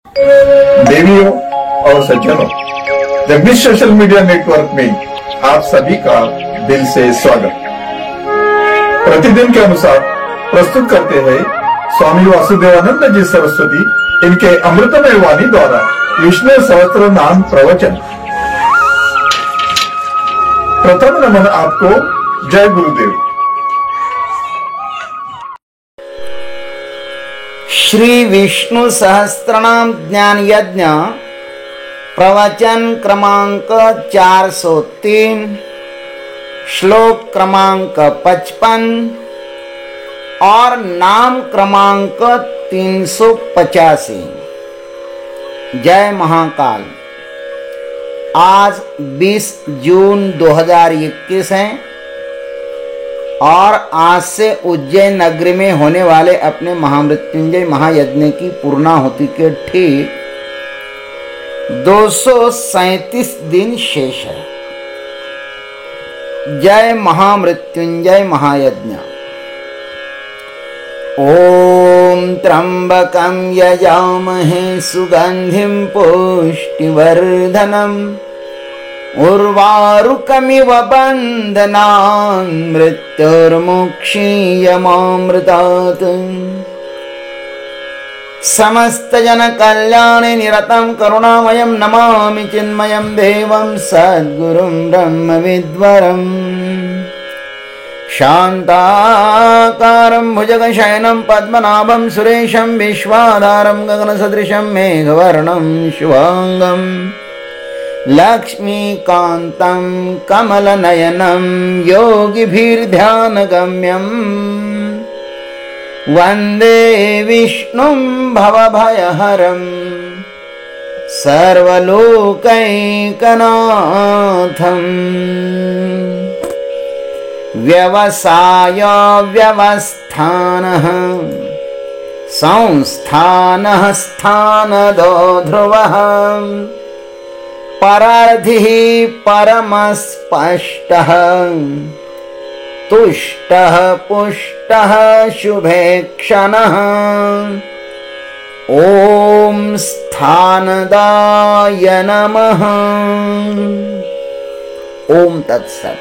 देवियों और सज्जनों, जगदीश सोशल मीडिया नेटवर्क में आप सभी का दिल से स्वागत। प्रतिदिन के अनुसार प्रस्तुत करते हैं स्वामी वासुदेवानंद जी सरस्वती इनके अमृतमय वाणी द्वारा विष्णु सहस्त्र नाम प्रवचन। प्रथम नमन आपको। जय गुरुदेव। श्री विष्णु सहस्त्रनाम ज्ञान यज्ञ प्रवचन क्रमांक 403, श्लोक क्रमांक 55 और नाम क्रमांक 385। जय महाकाल। आज 20 जून 2021 है और आज से उज्जैन नगरी में होने वाले अपने महामृत्युंजय महायज्ञ की पूर्णाहुति के ठीक 237 दिन शेष है। जय महामृत्युंजय महायज्ञ। ओम त्र्यंबकं यजामहे सुगंधिं पुष्टिवर्धनम् उर्वारुकमिव बन्धनान् मृत्युर्मुक्षीयमामृतात्। समस्तजनकल्याणे निरतं करुणामयं नमामि चिन्मयं देवं सद्गुरुं ब्रह्मविद्वरम्। शान्ताकारं भुजगशयनं पद्मनाभं सुरेशं विश्वाधारं गगनसदृशं मेघवर्णं शुभांगं लक्ष्मीकान्तं कमलनयनं योगिभिर्ध्यानगम्यं वन्दे विष्णुं भवभयहरं सर्वलोकैकनाथम्। व्यवसाय व्यवस्थानः संस्थानः स्थानदो ध्रुवः परार्धिः परमस्पष्टः तुष्टः पुष्टः शुभेक्षणः। ओम स्थानदाय नमः। ओम तत्सत।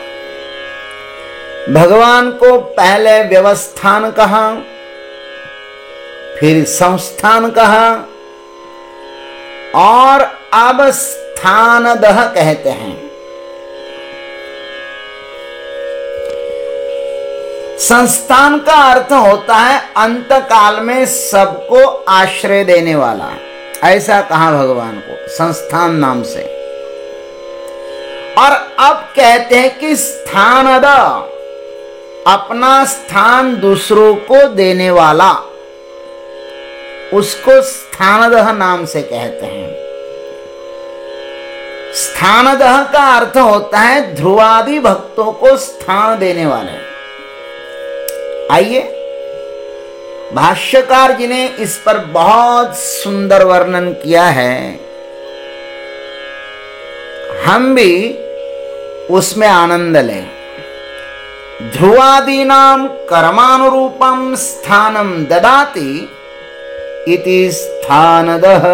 भगवान को पहले व्यवस्थान कहा, फिर संस्थान कहा और अब स्थानदः कहते हैं। संस्थान का अर्थ होता है अंत काल में सबको आश्रय देने वाला। ऐसा कहा भगवान को संस्थान नाम से। और अब कहते हैं कि स्थानद, अपना स्थान दूसरों को देने वाला, उसको स्थानदः नाम से कहते हैं। स्थानदः का अर्थ होता है ध्रुवादि भक्तों को स्थान देने वाले। आइए, भाष्यकार जी ने इस पर बहुत सुंदर वर्णन किया है, हम भी उसमें आनंद लें। ध्रुवादीनां कर्मानुरूपं स्थानं ददाति इति स्थानदः।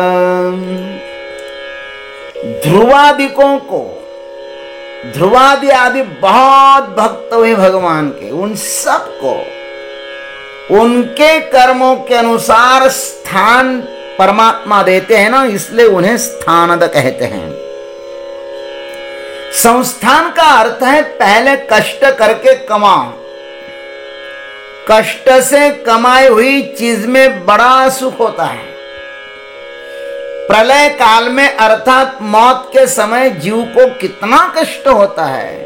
ध्रुवादिकों को, ध्रुवादि आदि बहुत भक्त हुए भगवान के, उन सबको उनके कर्मों के अनुसार स्थान परमात्मा देते हैं ना, इसलिए उन्हें स्थानद कहते हैं। संस्थान का अर्थ है पहले कष्ट करके कमाओ। कष्ट से कमाई हुई चीज में बड़ा सुख होता है। प्रलय काल में अर्थात मौत के समय जीव को कितना कष्ट होता है,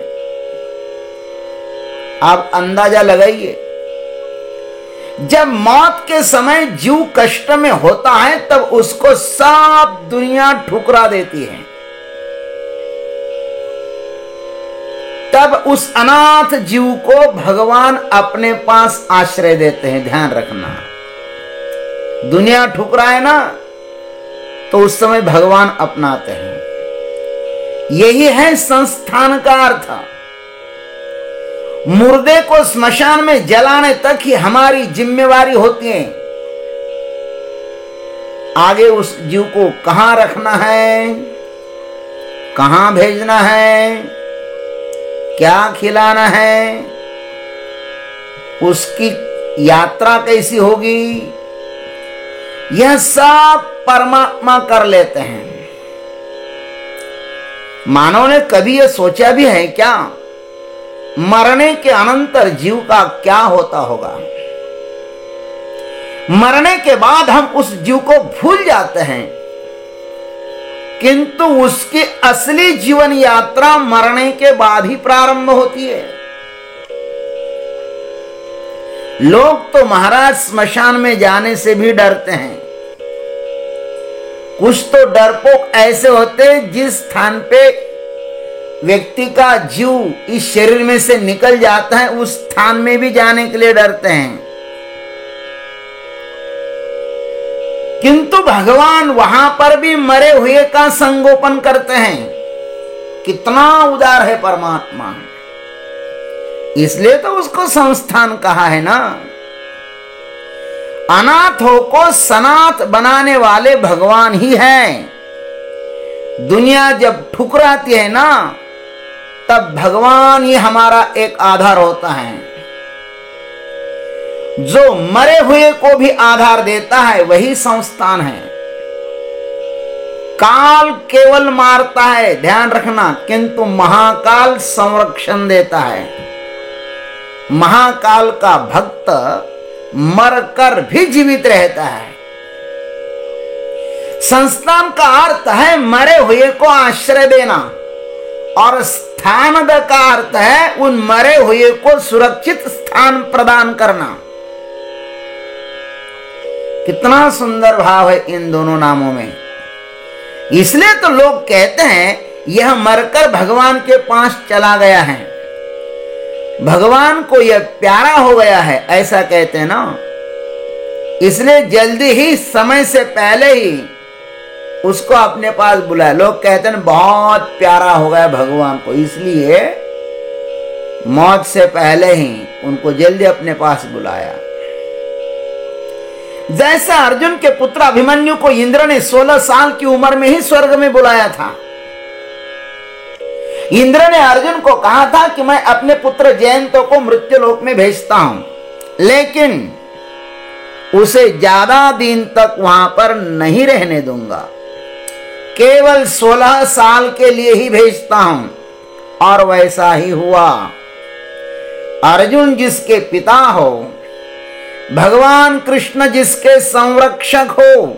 आप अंदाजा लगाइए। जब मौत के समय जीव कष्ट में होता है तब उसको सब दुनिया ठुकरा देती है। तब उस अनाथ जीव को भगवान अपने पास आश्रय देते हैं। ध्यान रखना, दुनिया ठुकराए ना तो उस समय भगवान अपनाते हैं। यही है संस्थान का अर्थ। मुर्दे को स्मशान में जलाने तक ही हमारी जिम्मेवारी होती है। आगे उस जीव को कहां रखना है, कहां भेजना है, क्या खिलाना है, उसकी यात्रा कैसी होगी, यह सब परमात्मा कर लेते हैं। मानव ने कभी यह सोचा भी है क्या मरने के अनंतर जीव का क्या होता होगा? मरने के बाद हम उस जीव को भूल जाते हैं, किंतु उसकी असली जीवन यात्रा मरने के बाद ही प्रारंभ होती है। लोग तो महाराज स्मशान में जाने से भी डरते हैं। कुछ तो डरपोक ऐसे होते हैं जिस स्थान पे व्यक्ति का जीव इस शरीर में से निकल जाता है उस स्थान में भी जाने के लिए डरते हैं। किंतु भगवान वहां पर भी मरे हुए का संगोपन करते हैं। कितना उदार है परमात्मा, इसलिए तो उसको संस्थान कहा है ना। अनाथों को सनाथ बनाने वाले भगवान ही हैं। दुनिया जब ठुकराती है ना, तब भगवान ही हमारा एक आधार होता है। जो मरे हुए को भी आधार देता है वही संस्थान है। काल केवल मारता है, ध्यान रखना, किंतु महाकाल संरक्षण देता है। महाकाल का भक्त मरकर भी जीवित रहता है। संस्थान का अर्थ है मरे हुए को आश्रय देना, और स्थान का अर्थ है उन मरे हुए को सुरक्षित स्थान प्रदान करना। कितना सुंदर भाव है इन दोनों नामों में। इसलिए तो लोग कहते हैं यह मरकर भगवान के पास चला गया है, भगवान को यह प्यारा हो गया है, ऐसा कहते हैं ना। इसलिए जल्दी ही, समय से पहले ही उसको अपने पास बुलाया। लोग कहते हैं बहुत प्यारा हो गया भगवान को, इसलिए मौत से पहले ही उनको जल्दी अपने पास बुलाया। जैसा अर्जुन के पुत्र अभिमन्यु को इंद्र ने 16 साल की उम्र में ही स्वर्ग में बुलाया था। इंद्र ने अर्जुन को कहा था कि मैं अपने पुत्र जयंतो को मृत्युलोक में भेजता हूं, लेकिन उसे ज्यादा दिन तक वहां पर नहीं रहने दूंगा, केवल 16 साल के लिए ही भेजता हूं। और वैसा ही हुआ। अर्जुन जिसके पिता हो, भगवान कृष्ण जिसके संरक्षक हो,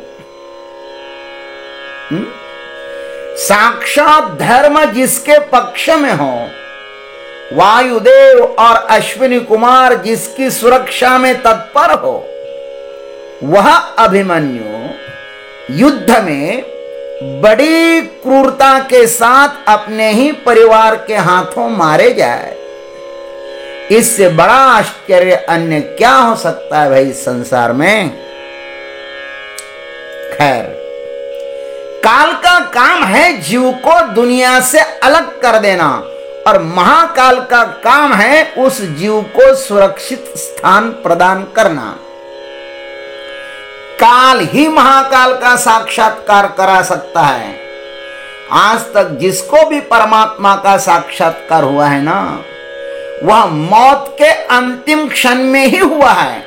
साक्षात धर्म जिसके पक्ष में हो, वायुदेव और अश्विनी कुमार जिसकी सुरक्षा में तत्पर हो, वह अभिमन्यु युद्ध में बड़ी क्रूरता के साथ अपने ही परिवार के हाथों मारे जाए, इससे बड़ा आश्चर्य अन्य क्या हो सकता है भाई संसार में। खैर, काल का काम है जीव को दुनिया से अलग कर देना, और महाकाल का काम है उस जीव को सुरक्षित स्थान प्रदान करना। काल ही महाकाल का साक्षात्कार करा सकता है। आज तक जिसको भी परमात्मा का साक्षात्कार हुआ है ना, वह मौत के अंतिम क्षण में ही हुआ है।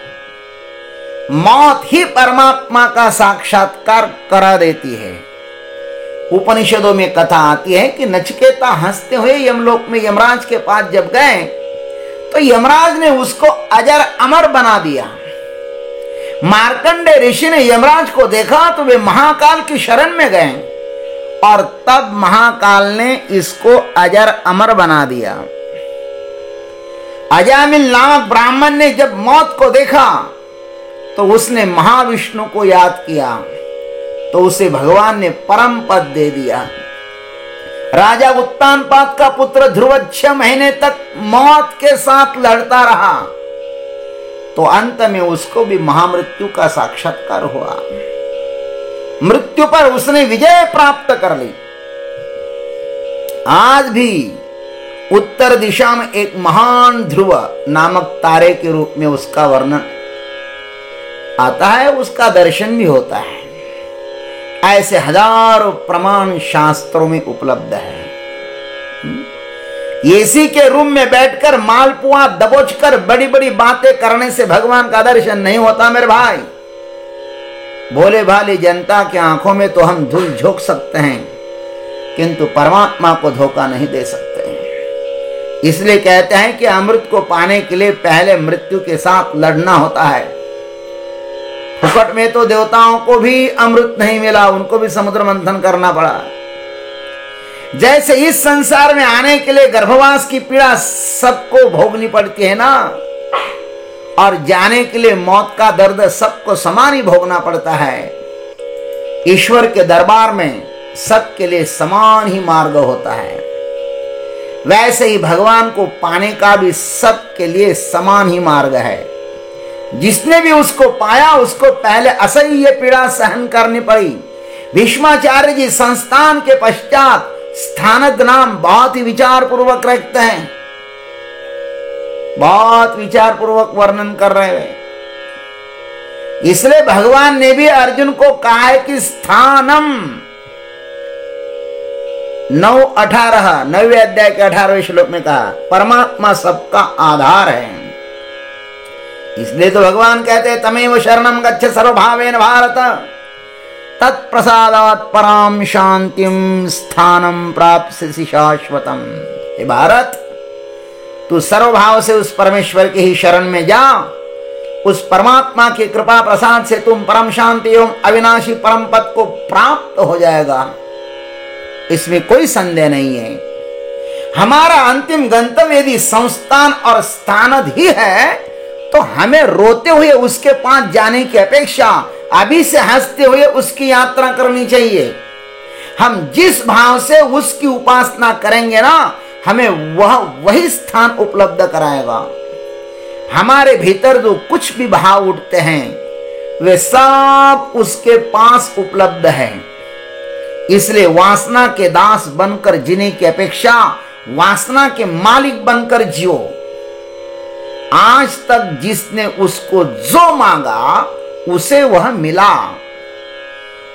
मौत ही परमात्मा का साक्षात्कार करा देती है। उपनिषदों में कथा आती है कि नचिकेता हंसते हुए यमलोक में यमराज के पास जब गए, तो यमराज ने उसको अजर अमर बना दिया। मार्कंडे ऋषि ने यमराज को देखा तो वे महाकाल की शरण में गए, और तब महाकाल ने इसको अजर अमर बना दिया। अजामिल नामक ब्राह्मण ने जब मौत को देखा तो उसने महाविष्णु को याद किया, तो उसे भगवान ने परम पद दे दिया। राजा उत्तानपाद का पुत्र ध्रुव 6 महीने तक मौत के साथ लड़ता रहा, तो अंत में उसको भी महामृत्यु का साक्षात्कार हुआ। मृत्यु पर उसने विजय प्राप्त कर ली। आज भी उत्तर दिशा में एक महान ध्रुव नामक तारे के रूप में उसका वर्णन आता है, उसका दर्शन भी होता है। ऐसे हजारों प्रमाण शास्त्रों में उपलब्ध है। एसी के रूम में बैठकर मालपुआ दबोचकर बड़ी बड़ी बातें करने से भगवान का दर्शन नहीं होता मेरे भाई। भोले भाली जनता की आंखों में तो हम धूल झोंक सकते हैं, किंतु परमात्मा को धोखा नहीं दे सकते हैं। इसलिए कहते हैं कि अमृत को पाने के लिए पहले मृत्यु के साथ लड़ना होता है। फुकट में तो देवताओं को भी अमृत नहीं मिला, उनको भी समुद्र मंथन करना पड़ा। जैसे इस संसार में आने के लिए गर्भवास की पीड़ा सबको भोगनी पड़ती है ना, और जाने के लिए मौत का दर्द सबको समान ही भोगना पड़ता है। ईश्वर के दरबार में सबके लिए समान ही मार्ग होता है। वैसे ही भगवान को पाने का भी सबके लिए समान ही मार्ग है। जिसने भी उसको पाया उसको पहले असह्य पीड़ा सहन करनी पड़ी। भीष्माचार्य जी संस्थान के पश्चात स्थानक नाम बहुत ही विचार पूर्वक रखते हैं, बहुत विचार पूर्वक वर्णन कर रहे हैं। इसलिए भगवान ने भी अर्जुन को कहा है कि स्थानम 9:18 9वें अध्याय के 18वें श्लोक में कहा परमात्मा सबका आधार है। इसलिए तो भगवान कहते हैं तमेव शरणम गच्छ सर्वभावेन भारत तत्प्रसादात् पराम शांतिम स्थानम प्राप्स्यसि शाश्वतम। हे भारत, तू सर्वभाव से उस परमेश्वर के ही शरण में जा। उस परमात्मा की कृपा प्रसाद से तुम परम शांति एवं अविनाशी परम पद को प्राप्त हो जाएगा, इसमें कोई संदेह नहीं है। हमारा अंतिम गंतव्य यदि संस्थान और स्थानद ही है तो हमें रोते हुए उसके पास जाने की अपेक्षा अभी से हंसते हुए उसकी यात्रा करनी चाहिए। हम जिस भाव से उसकी उपासना करेंगे ना, हमें वही स्थान उपलब्ध कराएगा। हमारे भीतर जो कुछ भी भाव उठते हैं वे सब उसके पास उपलब्ध है। इसलिए वासना के दास बनकर जीने की अपेक्षा वासना के मालिक बनकर जियो। आज तक जिसने उसको जो मांगा उसे वह मिला।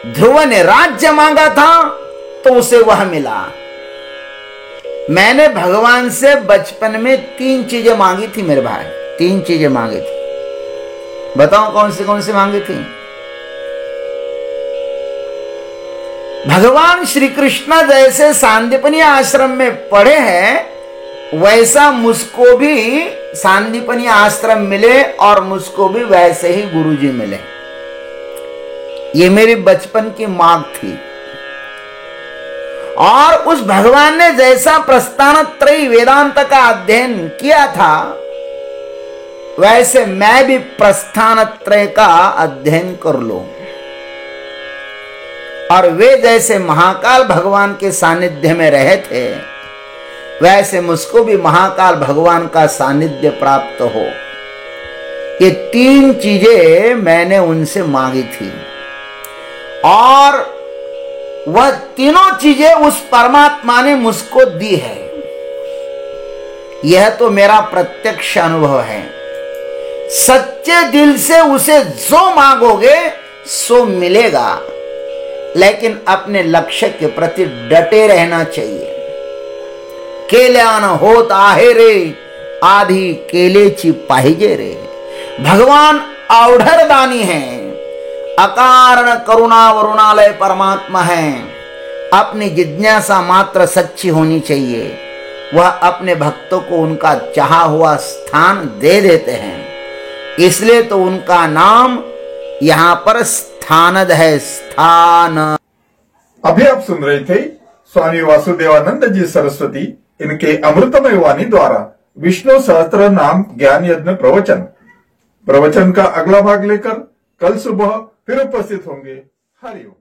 ध्रुव ने राज्य मांगा था तो उसे वह मिला। मैंने भगवान से बचपन में 3 चीजें मांगी थी मेरे भाई, 3 चीजें मांगी थी। बताओ कौन सी मांगी थी? भगवान श्री कृष्ण जैसे सांदीपनी आश्रम में पढ़े हैं वैसा मुझको भी सांदीपनी आश्रम मिले और मुझको भी वैसे ही गुरुजी मिले। ये मेरी बचपन की मांग थी। और उस भगवान ने जैसा प्रस्थानत्रयी वेदांत का अध्ययन किया था वैसे मैं भी प्रस्थानत्रय का अध्ययन कर लूं। और वे जैसे महाकाल भगवान के सानिध्य में रहे थे वैसे मुझको भी महाकाल भगवान का सानिध्य प्राप्त हो। ये 3 चीजें मैंने उनसे मांगी थी और वह तीनों चीजें उस परमात्मा ने मुझको दी है। यह तो मेरा प्रत्यक्ष अनुभव है। सच्चे दिल से उसे जो मांगोगे सो मिलेगा, लेकिन अपने लक्ष्य के प्रति डटे रहना चाहिए। केल्यान होत आहे रे आधी केलेची पाहिजे रे। भगवान अवढरदानी है, अकारण करुणा वरुणालय परमात्मा है। अपनी जिज्ञासा मात्र सच्ची होनी चाहिए। वह अपने भक्तों को उनका चाहा हुआ स्थान दे देते हैं। इसलिए तो उनका नाम यहाँ पर स्थानद है, स्थान। अभी आप सुन रहे थे स्वामी वासुदेवानंद जी सरस्वती इनके अमृतमय वाणी द्वारा विष्णु सहस्त्र नाम ज्ञान यज्ञ प्रवचन का अगला भाग लेकर कल सुबह फिर उपस्थित होंगे। हरिओम।